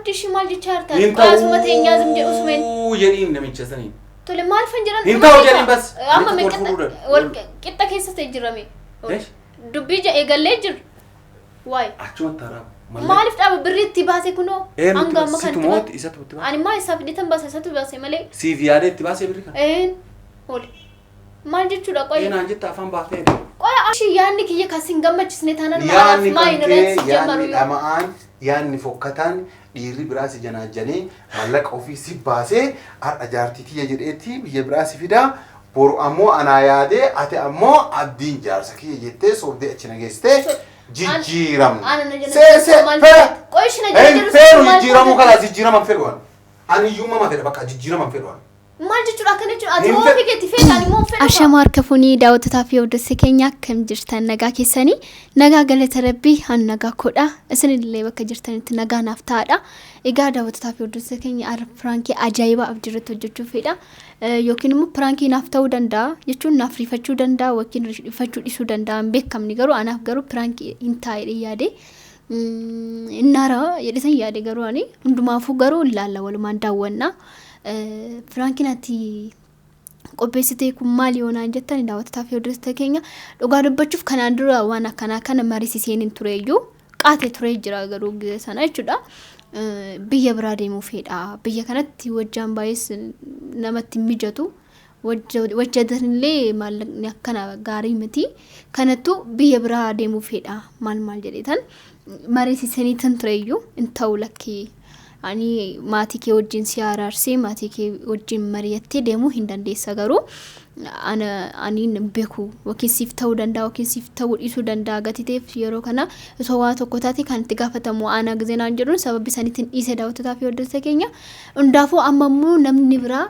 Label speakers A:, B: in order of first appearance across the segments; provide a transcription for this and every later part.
A: abdi shimal jichaarta qaasuma teenyaa zimje usmen
B: yeriin namicha sanii
A: tole maal fan jiran
B: inta hojjanii bas
A: amma meeqa wal qitta keessa ta'e jirame dubbii ja eegallee jir waay
B: achuma taraa
A: maalif dhaaba birriitti baase kunoo
B: hanga amma kan tumoot isa tuutti
A: ani maa isa fidhitan baase isa tuutti baase malee
B: siif yaadeetti baase birri kan
A: oli maal jechuudha qoy
B: naan jetta afaan baatee
A: qoy ashi yaanni kiyya kasin gammachisne tanan
C: yaanni kan yaanni dhamaan yaanni fokkataan dhiirri biraasi janaajanii mallaqa ofii si baasee har'a jaartitii jedheetti biyya biraasi fidaa boru ammoo anaa yaadee ati ammoo abdiin jaarsa kiyya jettee soobdee achi nageessitee jijjiiram see
A: qoy shina
C: feeru jijjiiramu kana jijjiiraman fedhuwan ani iyyummaa ma fedha bakka jijjiiraman fedhuwan
A: maal jechuudha akkana jechuudha ati hoo figeetti feetaan immoo fedha
D: ashama harkafuuni daawwattotaa fi hordoftoota keenya akkam jirtan nagaa keessanii nagaa galata rabbii han nagaa kodha isinillee bakka jirtanitti nagaa naaf taa'adha egaa daawwattotaa fi hordoftoota keenya arra pirankii ajaa'iba abdii irratti hojjechuu fedha yookiin immoo pirankii naaf ta'uu danda'a jechuun naaf rifachuu danda'a yookiin rifachuu dhiisuu danda'a beekamni garuu anaaf garuu pirankii hin taa'ee yaade innaara jedhisan yaade garuu ani hundumaafuu garuu ilaalla walumaan daawwanna Frankinati qopheessitee kun maal yoonaan jettan daawwattotaa fi hordoftoota keenya dhugaa dubbachuuf kanaan dura waan akkanaa kana mariisiseen hin tureeyyuu qaatee turee jira garuu gizee sana jechuudha biyya biraa deemuu fedha biyya kanatti wajjaan baay'ees namatti mijatu wajjadanillee maallaqni akkana gaarii miti kanattu biyya biraa deemuu fedha maal jedhetan mariisisanii tan tureeyyuu hin ta'u lakkii ani maatii kee wajjin si araarsee maatii kee wajjin mari'attee deemuu hin dandeessa garuu ani beeku yookiin siif ta'uu danda'a yookiin siif ta'uu dhiisuu danda'a gatiteef yeroo kana osoo waa tokko taate kan itti gaafatamu ana gizeenaan jedhuun sababi saniitiin dhiisee daawwattotaa fi hordoftoota keenya hundaafuu amma immoo namni biraa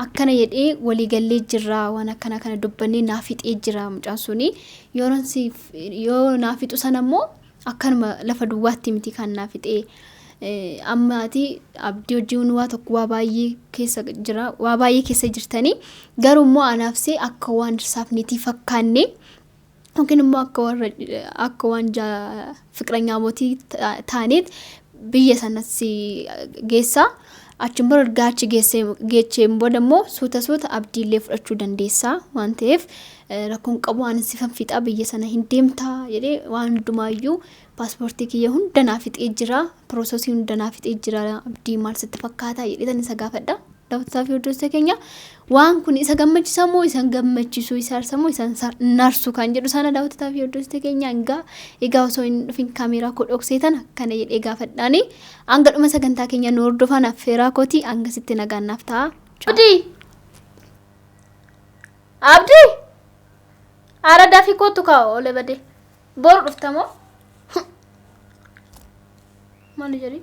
D: akkana jedhee waliigallee jirra waan akkana kana dubbannee naaf fixee jira mucaan suni yoo naaf fixu sana immoo akkanuma lafa duwwaatti miti kan naaf fixee ammaati abdii wajjin waa tokko waa baay'ee keessa jirtanii garuu immoo anaafsee akka waan saafnitii fakkaanne yookiin immoo akka waan fiqranyaa mootii taaneet biyya sanas geessa achiin booda gaachi geecheen booda immoo suuta abdiillee fudhachuu dandeessa waan ta'eef rakkoon qabu waan sifan fixaa biyya sana hin deemtaa jedhee waan hundumaayyuu paaspoortii kiyya hunda naaf fixee jira piroosesii hunda naaf fixee jira abdii maal sitti fakkaata jedhetan isa gaafadha daawwattotaa fi hordoftoota keenya waan kun isa gammachiisa moo isa gammachiisu isa aarsa moo isa narsu kan jedhu sana daawwattotaa fi hordoftoota keenya egaa osoo hin dhufin kaameeraa koo dhokseetan akkana jedhee gaafadhaani hanga dhuma sagantaa keenya nu hordofan affeeraa kooti hanga sitti nagaan naaf ta'a.
A: Abdi aradaa fi kootu kaa'u olee badee boru dhuftamoo maali jedhi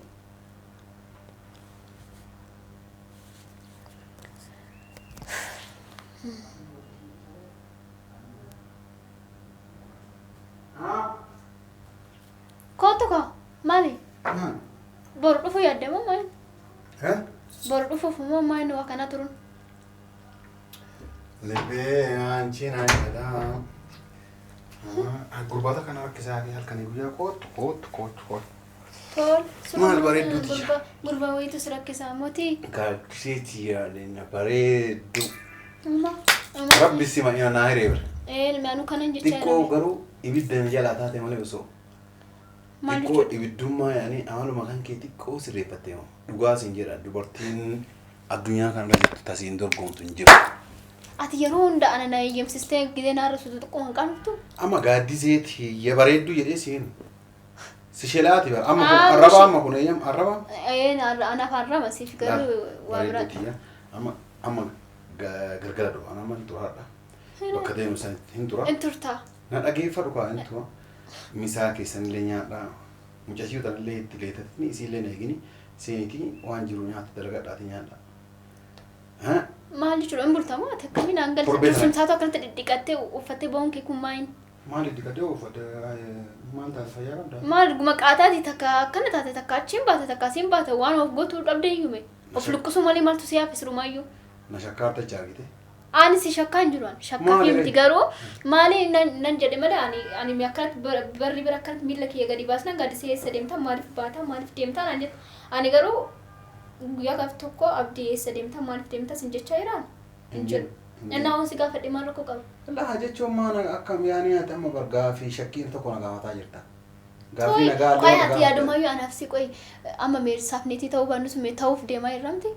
A: kootu kaa'u maali boru dhufu yaaddemoo maali boru dhufuuf moo maali waa kana turun
C: lebee aanchiin aayyadaa gurbata kana rakkisaa fi halkanii guyyaa kootu maal bareedduuti
A: gurbaa wayitu si rakkisaa mootii
C: gaaddiseetii yaadena bareeddu rabbi si ma'ina naa hireebra
A: ilmaanuu kanan jechaa
C: xiqqoo garuu ibidda jalaa taate malee osoo xiqqoo ibiddummaa yaanii amaluma kan kee xiqqoo sirreeffattee dhugaa siin jedha dubartiin addunyaa kanarra jirtu tasiin dorgomtu hin jiru
A: ati yeroo hunda ana na eeyyamsistee gidee naarra suutu xiqqoo hin qabtu
C: amma gaaddiseetii ya bareeddu jedhee siin si shelaati bara amma kun arraba amma kun eeyyam arraba
A: anaaf arraba siif garuu waa biraati
C: amma gargara dhufa ana man turaadha bakka deemu san hin tura
A: hin turtaa
C: na dhageeffadhu kaa hin tura misaa keessanillee nyaadha mucasii utanillee itti leetatni isiillee na eegini seenitii waan jiru nyaata dalagadhaati nyaadha
A: maal jechuudha hin bultamoo ati akkamiin hanga dursunsaatu akkanatti dhidhiqattee uffattee ba'uun kee kun maayin
C: maal dhidhiqattee uffattee maal taate fayyaa qabda
A: maal dhuguma qaataati takka akkana taate takka achiin baate takka asiin baate waan of gootuu dhabdee iyyume of luqqisuu malee maaltu si hafe sirumaayyuu
C: na shakkaarta chaagite
A: Ani si shakkaan jiruan shakka fi garuu maali nan jedhe malee ani mi akkanatti barri bira akkanatti miila kiyya gadi baasna gaadisee eessa deemta maaliif baata maaliif deemta naan jedhe ani garuu guyyaa gaaf tokko abdii eessa deemta maaliif deemta sin jechaa jiraan hin jiru innaa wansi gaafadhe maal rakkoo qaba.
C: Laa jechuun maana akkam yaanii ati amma bargaa fi shakkiin tokko na gaafataa jirta. Gaaffii nagaa
A: qoy ati yaadumayyuu anaaf si qoy amma meersaaf neetii ta'uu baannus mee ta'uuf deemaa jirramti.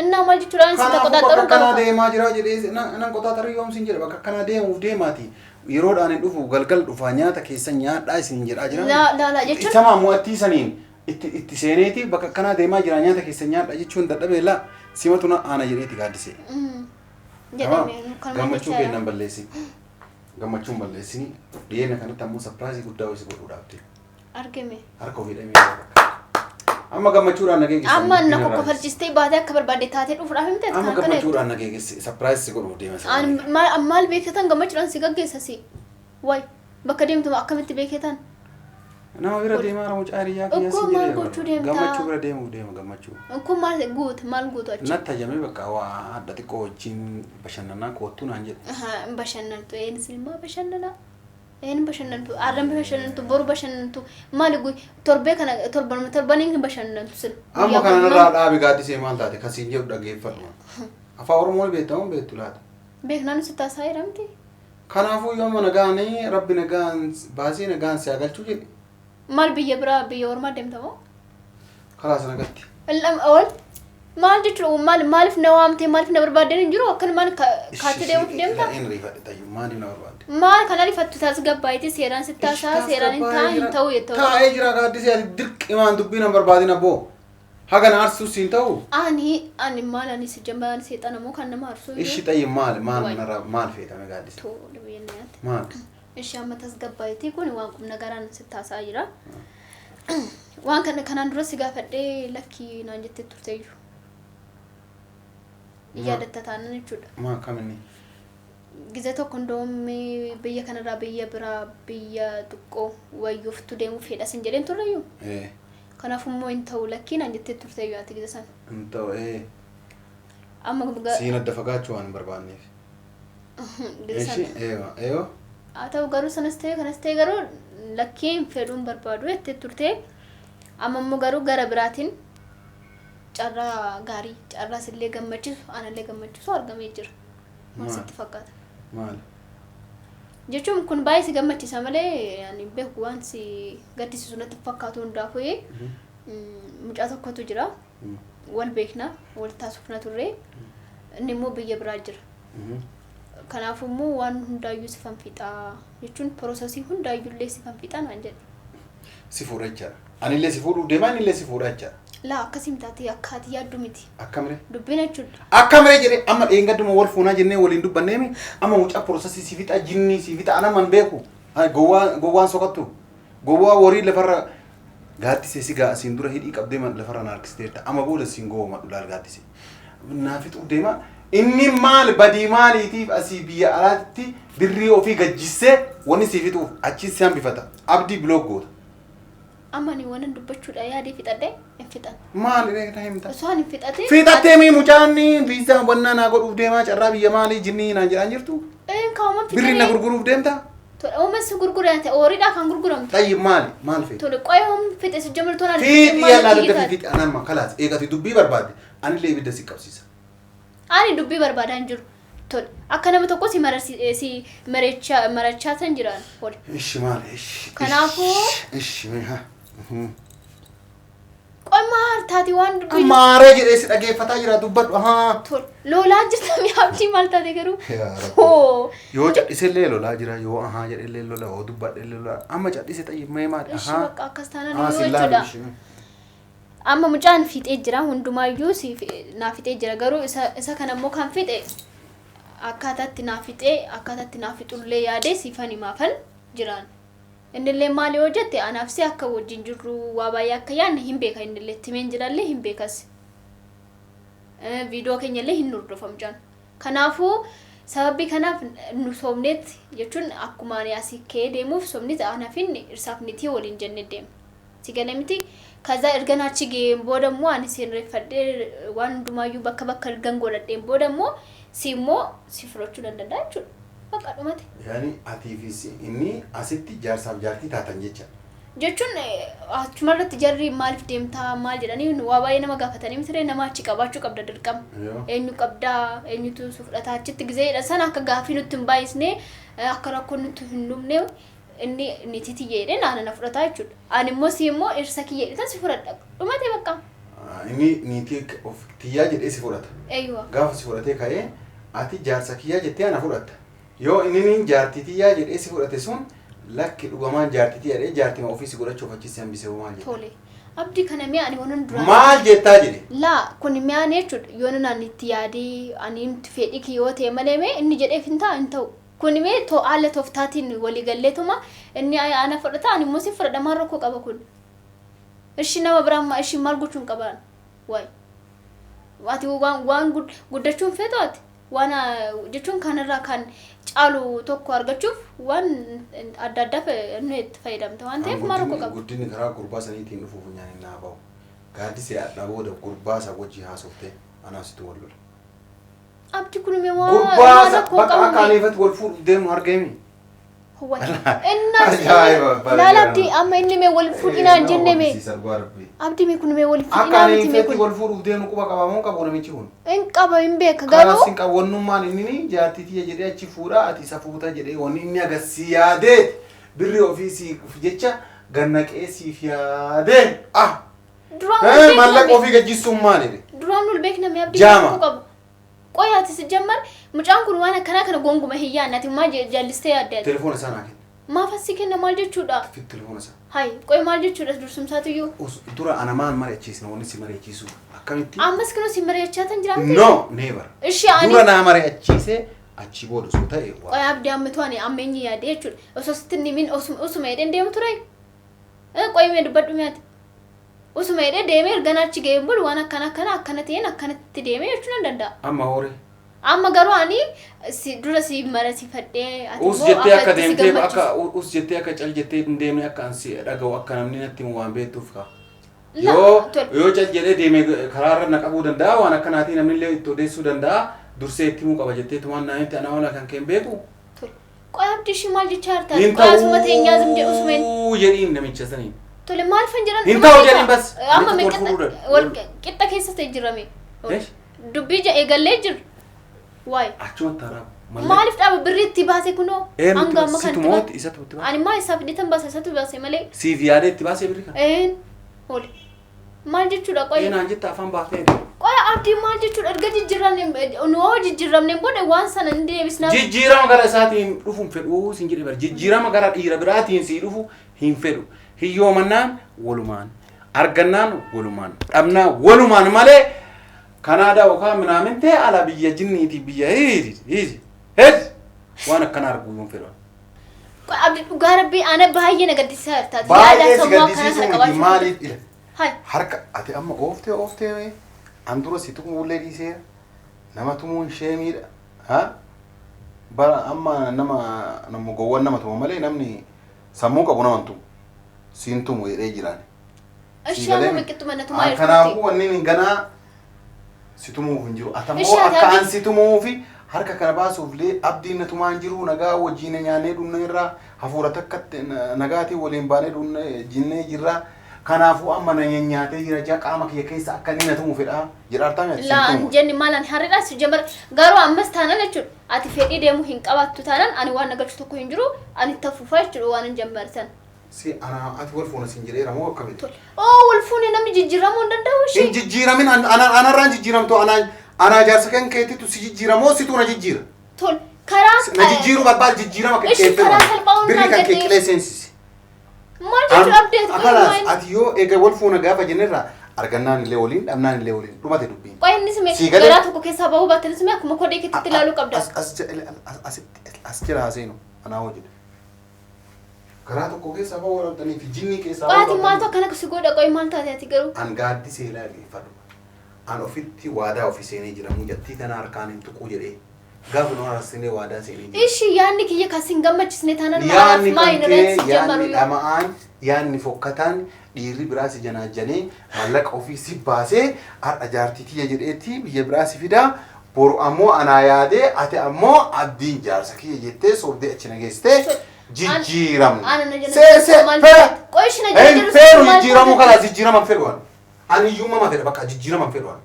A: Innaa maal jechuudhaan si
C: qoxaaxaruun bakka kanaa deemaa jira jedhee nan qoxaaxaru yoomsin jedha bakka kanaa deemuuf deemaati. Yeroodhaan hin dhufu galgal dhufaa nyaata keessa nyaadhaa isin jedhaa jira.
A: Laa jechuun
C: sama mo'attii saniin itti seeneeti bakka kanaa deemaa jira nyaata keessa nyaadhaa jechuun dadhabee laa simatu na aana jedheeti gaaddisee. Gammachuu kennan balleessi. Gammachuun balleessini dhiyeenya kanatti ammoo sapiraayizii guddaa wayisa godhuudhaaf
A: argame
C: harka ofii dhamee amma gammachuudhaan nageegesse
A: amma na kokko farcistee baatee akka barbaadde taatee dhufuudhaaf himte
C: amma gammachuudhaan nageegesse sapiraayizii godhuuf deema
A: maal beekatan gammachuudhaan si gaggeessasi way bakka deemtu akkamitti beekatan
C: nama bira deemaa na mucaa hiriyaa kiyya si jedhee gammachuu bira deemuuf deema gammachuu
A: kun maal guutu achi
C: natta jamee bakka waa adda xiqqoo wajjin bashannanaa koottuu naan jedhe
A: bashannantu eenis ilmaa bashannanaa een bashannantu arramba bashannantu boru bashannantu maali guy torbee kana torbaniin bashannantu sin
C: amma kana narraa dhaabi gaaddisee maal taate kasiin jedhu dhageeffadhu afaan oromoo beektamuun beektu laata
A: beeknaan si taasaa jedhamti
C: kanaafuu yooma nagaanii rabbi nagaan baasii nagaan si agalchuu jedhe
A: maal biyya biraa biyya ormaa deemtamoo
C: kalaas nagatti
A: ol maal jechuudha maaliif na waamtee maaliif na barbaadeen hin jiru akkan maal kaatee deemuuf deemta
C: in riifadhe tayyuu maaliif na barbaadde
A: maal kana rifattu taas gabbaayite seeraan si taasaa seeraan hin ta'u yettoo
C: taa'ee jira gaaddisee ati dirqimaan dubbii na barbaadin abboo hagan aarsuus siin ta'u
A: ani maal ani si jambaan seexana moo kan nama aarsu
C: ishi xayyi maal feetame gaaddisee maal
A: ishi amma taas gabbaayite kun waan qubna garaan si taasaa jira waan kanaan dura si gaafadhee lakkii naan jettee turteeyyu yaadatta taanan jechuudha
C: maa kaminni
A: gize tokko ndoommi biyya kanarraa biyya biraa biyya xiqqoo wayyuuftu deemuuf fedha sin jedheen turreeyyu kanaaf immoo hin ta'u lakkii naan jettee turteeyyu ati gize san
C: hin ta'u
A: amma
C: siin adda fagaachuu waan hin barbaanneef
A: gize san haa ta'u garuu sanas ta'e kanas ta'e garuu lakkiin fedhuun barbaadu jettee turtee amma immoo garuu gara biraatiin carraa gaarii carraas illee gammachiisu aanallee gammachiisu argamee jira maal sitti fakkaata
C: maal
A: jechuun kun baay'ee si gammachiisa malee ani beeku waan si gaddisiisu natti fakkaatu hundaafuu mucaa tokkotu jira wal beekna wal taasifna turre inni immoo biyya biraa jira kanaafuu immoo waan hundaayyuu sifan fixaa jechuun piroosesii hundaayyuu illee sifan fixaa naan jedhe
C: si fuudha jechaadha anillee si fuudhuuf deemaa anillee si fuudha jechaadha
A: laa akkasiin taatee akkaati yaaddu miti
C: akkamire
A: dubbiin jechuudha
C: akkamire jedhe amma dheengadduma wal fuunaa jennee waliin dubbanneemi amma mucaa piroosesii si fixa jinnii si fixa anaman beeku gowwaan sokattu gowwaa warii lafarra gaaddisee si gaa asiin dura hidhii qabdee lafarra naarkisteerta amma booda siin gowwoma dhulaal gaaddisee naafixuuf deemaa inni maal badii maaliitiif asii biyya alaatti birrii ofii gajjissee wanni si fixuuf achi si hambifata abdii biloog goota
A: amma ni waan dubbachuudha yaadee fixadhe hin fixan
C: maal reeta himta
A: osoo hin fixate
C: fixattee mi mucaanni viizaa wannaa naa godhuuf deemaa carraa biyya maalii jinnii naan jedhaan jirtu
A: kaawuma fixate
C: birrii na gurguruuf deemta
A: uumas gurgurate ooriidhaa kan gurguramtu
C: xayyi maal feete
A: tole qoy hom fixe si jamal toona
C: fiixi yalla dadda fiixi anama kalaas eegati dubbii barbaadde anillee ibidda si qabsiisa
A: ani dubbii barbaadan jiru tole akka nama tokko si marachaa san jiraan hol
C: ishi maal ishi
A: kanaafuu
C: ishi
A: qoy maartaati waan dubbii
C: maaree jedhee si dhageeffataa jira dubbadhu
A: tole lolaa jirta mi abdii maal taate garuu
C: yoo cadhisellee lolaa jira yoo jedhellee lola yoo dubbadhellee lola amma cadhise xayyi mee maali
A: ishi bakka akkas taanaan yoo jechuudha amma mucaan fixee jira hundumaayyuu naa fixee jira garuu isa kana immoo kan fixe akkaataatti naa fixullee yaadee siifan himaafan jiraan innillee maali yoo jette anaaf si akka wajjin jirru waa baay'ee akka yaadne hin beeka innillee timeen jirallee hin beekas viidiyoo keenyallee hin hordofam jaan kanaafuu sababii kanaaf nu soomneet jechuun akkuma ani asii kee deemuuf soomnit anaafin irsaaf nitii waliin jenne deema sigale miti kaza erganachi gee boodammoo ani seen reeffadhee waan hundumayyuu bakka ergan godhadheen boodammoo Simmoo si fudhachuu danda'a jechuudha. Bakka dhumate.
C: Yani atii fi inni asitti jaarsaaf jaartii taatan jecha.
A: Jechuun achuma irratti jarri maaliif deemtaa maal jedhanii waa baay'ee nama gaafatanii misiree nama achi qabaachuu qabda dirqama. Eenyu qabdaa eenyutu fudhataa achitti gizeedha sana akka gaafii nutti hin baay'isnee akka rakkoon nutti hin dhumne inni nititi jedhee naana na fudhataa jechuudha. Ani immoo si immoo irsa kiyya jedhan si fudhadha. Dhumate bakka.
C: Inni niitii of tiyyaa jedhee si fudhata.
A: Eeyyuu.
C: Gaafa si fudhatee ka'ee ati jaarsa kiyyaa jettee ana fudhatta. Yoo inni jaartii tiyyaa jedhee si fudhate sun lakki dhugamaan jaartii tiyyaa jedhee jaartii ofiisi godhachuuf achis hambisee maal jedhe.
A: Tole. Abdii kana mi'a ani waan dura.
C: Maal jettaa jedhe.
A: Laa kun mi'a jechuudha yoo naan itti yaadii ani nuti fedhii kiyyoo ta'e malee mee inni jedheef hin ta'u. Kun mee haala tooftaatiin walii galleetuma inni ana fudhata ani immoo si fudhadha maal rakkoo qaba kun. Ishi nama biraan ishi maal gochuun qabaan waay. Ati waan guddachuun feetu ati waan jechuun kanarraa kan caalu tokko argachuuf waan adda addaaf nu itti fayyadamta waan ta'eef maal rakkoo qaba.
C: Guddinni karaa gurbaa saniitiin dhufuuf nyaanni naa bahu. Gaaddisee adda booda gurbaa isaa wajjii haasofte anaaf situ wal lola.
A: Abdi kun mee waan
C: gurbaa bakka akaaniifatti wal fuudhuuf deemu argame.
A: Laala Abdi amma inni mee wal fuudhinaan jenne mee. Abdi mee kun mee wal fuudhinaan miti mee kun.
C: Wal fuudhuuf deemu quba qabamoo qabu namichi kun.
A: In qaba hin beeka garuu.
C: Kanas hin qabu wannummaan inni jaartii tiyya jedhee achi fuudhaa ati isa fuuta jedhee wanni inni agarsiis yaadee birri ofiisii jecha gannaqee siif yaadee mallaqa ofii gajjisuun maalidha.
A: Duraan ol beekna mee Abdi
C: qabu.
A: Qoyaati si jammar mucaan kun waan akkana kana gonguma hiyyaannati maa jallistee yaadde.
C: Telefoona isaa naa kenna.
A: Maaf asii kenna maal jechuudha?
C: Telefoona isaa.
A: Hai qoy maal jechuudha dursumsaatu iyyuu.
C: Dura ana maan mari'achiisna wanni si mari'achiisu akkamitti?
A: Ammas kunoo si mari'achaatan jiraate?
C: No never.
A: Ishi ani.
C: Dura naa mari'achiisee achi booda osoo ta'e waa.
A: Qoy Abdi ammatu ani ammeenyi yaadde jechuudha. Osoo sitti nimin osuma jedheen deemu ture. Qoy mee dubbadhu mi'aati. Osuma jedhee deemee erga achi ga'ee bulu waan akkana akkana ta'een akkanatti deemee jechuun hin danda'a.
C: Amma horii.
A: Amma garuu ani dura si marasifadhee ati
C: us jettee akka deemtee akka us jettee akka cal jettee hin deemne akka ansi dhaga'u akka namni natti waan beektuuf ka. Yoo cal jedhee deemee karaarra na qabuu danda'a waan akkanaatii namni illee itti odeessuu danda'a dursee itti himuu qaba jettee tumaan naanitti ana wala kan keen beeku.
A: Qoy Abdi shi maal jechaa jirtaa? Qoy asuma teenyaa zimjee usumeen.
C: Jedhiin namicha saniin.
A: Tole maal fan jiran?
C: Hin ta'u jedhiin bas.
A: Amma mee qixxa keessa ta'e jirame. Dubbii eegallee jiru. Waay.
C: Achuma taraa.
A: Maaliif dhaaba birri itti baase kunoo?
C: Hanga amma kan tumooti isatu itti baase.
A: Ani maa isaaf dhiitan baase isatu baase malee.
C: Siif yaadee itti baasee birri kana.
A: Oli. Maal jechuudha qoy?
C: Naan jetta afaan baafee.
A: Qoy Abdi maal jechuudha erga jijjiiramne noo jijjiiramne booda waan sana hin deebisnaa.
C: Jijjiirama gara isaatiin dhufuun fedhu sin jedhe bar jijjiirama gara dhiira biraatiin si dhufu hin fedhu. Hiyyoomannaan walumaan argannaan walumaan dhabnaa walumaan malee Kanaadaa yookaan minaamin ta'e ala biyya jinniiti biyya hiiti waan akkana arguu hin fedhu.
A: Abdi dhugaa rabbii ana baay'ee na gaddisiisaa jirta.
C: Baay'ee si gaddisiisuu maaliif ila? Harka ati amma ooftee an dura si tumullee dhiisee nama tumuun sheemiidha. Bara amma nama gowwan nama tumu malee namni sammuu qabu nama tumu. Siin tumu jedhee jiraan.
A: Ashaama miqixxuma na tumaa jirti.
C: Kanaafuu wanni hin ganaa si tumuuf hin jiru. Atammoo akka an si tumuufi harka kana baasuuf lee abdiin na tumaan jiru nagaa wajjin nyaannee dhunne irraa hafuura takkatti nagaatii waliin baanee dhunne jinnee jirra. Kanaafuu amma na nyaatee jira jaa qaama kiyya keessa akka inni na tumu fedha. Jiraartaa mi'aati.
A: Laa jenni maalaan harreedhaa si jamar garuu ammas taanaan jechuudha. Ati fedhii deemuu hin qabaattu taanaan ani waan nagalchu tokko hin jiru ani tafuufaa jechuudha waan hin jammarsan.
C: Si ana ati wal fuuna sin jedhee ramoo akkamitti?
A: Wal fuune namni jijjiiramuu hin danda'u ishee.
C: Hin jijjiiramin anarraan jijjiiramtu ana jaarsa kan keetitu si jijjiiramoo situ na jijjiira.
A: Tol karaa
C: na jijjiiru barbaad jijjiirama kan keetti. Birri kan keeqilee seensisi.
A: Maal jechuudha abdeetu
C: akalas ati yoo eega wal fuuna gaafa jennerra argannaan illee waliin dhabnaan illee waliin dhumate dubbiin.
A: Qoy inni sime garaa tokko keessaa bahuu baatanii sime akkuma kodee keetti ilaaluu qabda.
C: As jira haseenu anaa hojii. Karaa tokko keessaa bahuu waraabdanii fi jinnii keessaa
A: bahuu. Qoy ati maaltu akkana si godha qoy maal taate ati garuu.
C: An gaaddisee ilaalifadhu. An ofitti waadaa ofii seenee jira mujattii kana harkaan hin tuquu jedhee. Gaafa nu harassinee waadaa seenee jira.
A: Ishi yaanni kiyya kasin gammachisne taanaan maalaaf maayina reetti
C: jammaru. Yaanni dhama'aan yaanni fokkataan dhiirri biraa si janaajjanee mallaqa ofii si baasee har'a jaartii tiyya jedheetti biyya biraa si fidaa boru ammoo anaa yaadee ati ammoo abdiin jaarsa kiyya jettee soobdee achi nageessitee jijjiiramna. Feeru jijjiiramuu kana jijjiiraman fedhuwan. Ani iyyummaa ma fedha bakka jijjiiraman fedhuwan.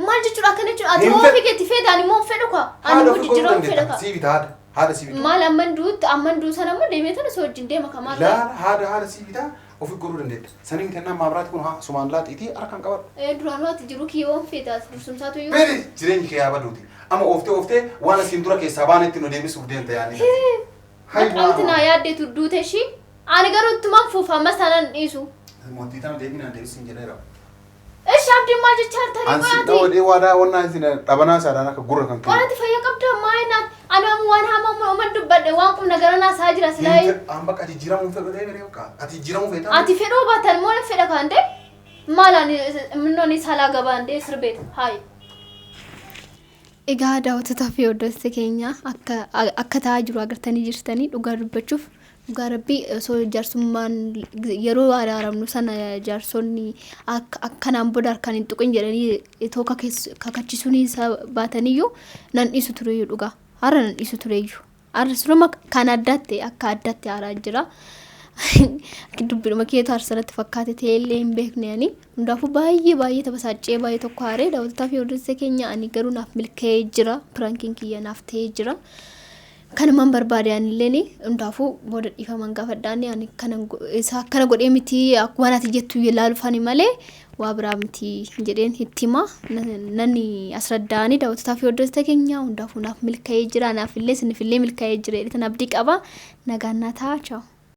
A: Maal jechuudha akkana jechuudha ati moo figeetti fedha ani moo fedhu ka ani moo jijjiiramu fedha ka.
C: Sii bitaa haadha sii bitaa.
A: Maal amman duusan ammoo deemee tana soo wajjin deema ka maal.
C: Laala haadha sii bitaa ofi godhuu dandeetta. Sanii miti ennaa maabiraati kun sumaan laaxiitii harkaan qabadhu.
A: Duraan waati jiru kiyyoon feetaas dursumsaatu iyyuu.
C: Beeri jireenyi kee yaa baduuti. Amma ooftee waan asiin dura keessaa baanetti nu deebisuuf deemta yaani.
A: Maqaamti naa yaaddeetu duute ishii ani garuu ittumaan fuufa ammas taanaan dhiisu.
C: Mootii tana deebinaan deebisiin jedheera.
A: Ishi abdiin maal jechaa tarii
C: Ansi dhawoo waadaa wannaa isin dhabanaa saadaan akka gurra kan kennu.
A: Qorati fayyaa qabda maayinaat ani ammoo waan hamaa uuman dubbadhe waan qubna garanaa isaa jira silaayi.
C: An bakka ati jijjiiramuu fedhu deemee bakka ati jijjiiramuu fedha.
A: Ati fedhuu baatan moo fedha kaande maalaan minnoon salaa gabaandee sirbeeta haayi.
D: Egaa daawwattoota fi hordoftoota keenya akka ta'aa jiru agartanii jirtanii dhugaa dubbachuuf dhugaa rabbii osoo jaarsummaan yeroo araaramnu sana jaarsonni akkanaan booda harkaan hin tuqin jedhanii itoo kakachisuun isa baataniyyuu nan dhiisu tureyyuu dhugaa har'a nan dhiisu tureyyuu har'a suruma kan addaatti akka addaatti haaraa jira. Dubbidhuma keetu harsanatti fakkaate ta'ee illee hin beekne ani hundaafuu baay'ee taphaasaacee baay'ee tokko haaree daawwattoota fi hordoftoota keenya ani garuu naaf milkaa'ee jira piraankiin kiyya naaf ta'ee jira kanumaan barbaade anillee hundaafuu booda dhiifaman gaafadhaan ani akkana godhee miti waan ati jettu ilaaluufani malee waa biraa miti jedheen itti hima nanni asraddaanii daawwattoota fi hordoftoota keenya hundaafuu naaf milkaa'ee jira naaf illee sinif illee milkaa'ee jira jedhetan abdii qaba nagaan naa ta'a chaawu.